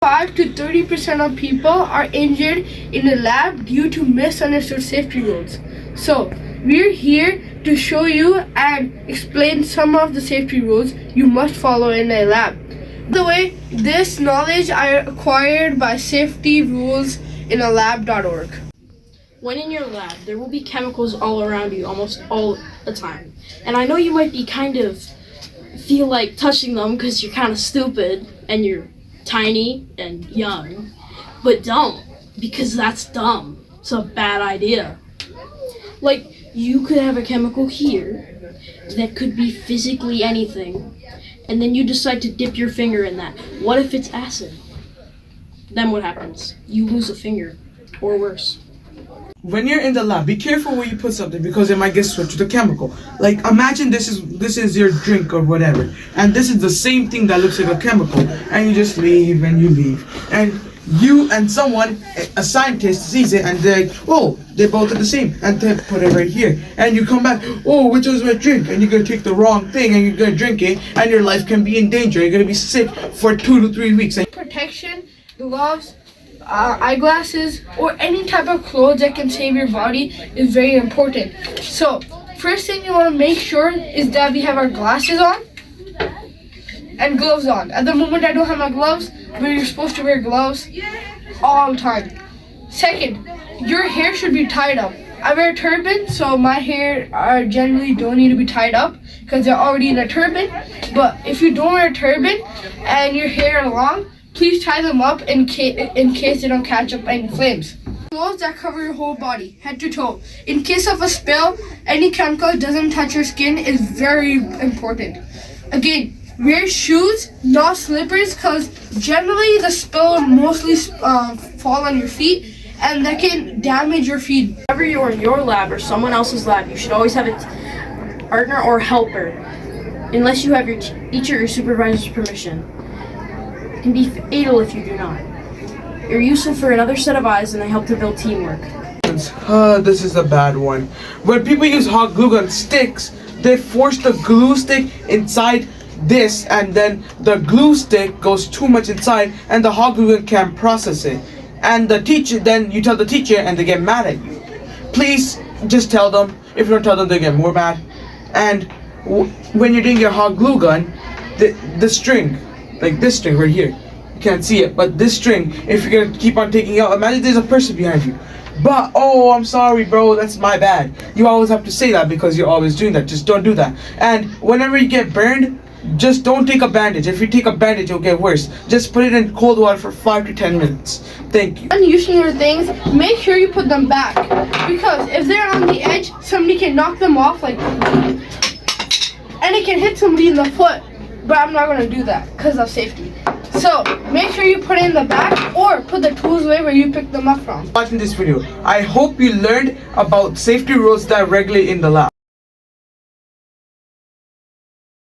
5 to 30% of people are injured in the lab due to misunderstood safety rules. So, we're here to show you and explain some of the safety rules you must follow in a lab. By the way, this knowledge I acquired by safetyrulesinaLab.org. When in your lab, there will be chemicals all around you almost all the time. And I know you might be feel like touching them because you're kind of stupid and you're tiny and young, but don't, because that's dumb. It's a bad idea. Like, you could have a chemical here that could be physically anything, and then you decide to dip your finger in that. What if it's acid? Then what happens? You lose a finger, or worse. When you're in the lab, be careful where you put something because it might get switched to chemical. Like, imagine this is your drink or whatever, and this is the same thing that looks like a chemical, and you just leave and you leave, and you and someone, a scientist, sees it and they're like, oh, they both are the same, and they put it right here, and you come back, oh, which was my drink, and you're gonna take the wrong thing and you're gonna drink it, and your life can be in danger. You're gonna be sick for 2 to 3 weeks. Protection, gloves, eyeglasses, or any type of clothes that can save your body is very important. So, first thing you want to make sure is that we have our glasses on and gloves on. At the moment I don't have my gloves, but you're supposed to wear gloves all the time. Second, your hair should be tied up. I wear a turban, so my hair generally don't need to be tied up because they're already in a turban. But if you don't wear a turban and your hair are long, please tie them up in case they don't catch up any flames. Clothes that cover your whole body, head to toe. In case of a spill, any chemical doesn't touch your skin is very important. Again, wear shoes, not slippers, because generally the spill will mostly fall on your feet, and that can damage your feet. Whenever you're in your lab or someone else's lab, you should always have a partner or helper, unless you have your teacher or supervisor's permission. It can be fatal if you do not. You're useful for another set of eyes, and they help to build teamwork. This is a bad one. When people use hot glue gun sticks, they force the glue stick inside this, and then the glue stick goes too much inside, and the hot glue gun can't process it. And the teacher, then you tell the teacher, and they get mad at you. Please just tell them. If you don't tell them, they get more mad. And when you're doing your hot glue gun, the string, like this string right here, you can't see it, but this string, if you're gonna keep on taking out, imagine there's a person behind you. But, oh, I'm sorry, bro, that's my bad. You always have to say that because you're always doing that. Just don't do that. And whenever you get burned, just don't take a bandage. If you take a bandage, it'll get worse. Just put it in cold water for 5 to 10 minutes. Thank you. When using your things, make sure you put them back, because if they're on the edge, somebody can knock them off like, and it can hit somebody in the foot. But I'm not going to do that because of safety. So, make sure you put it in the back or put the tools away where you picked them up from. Watching this video, I hope you learned about safety rules that are regularly in the lab.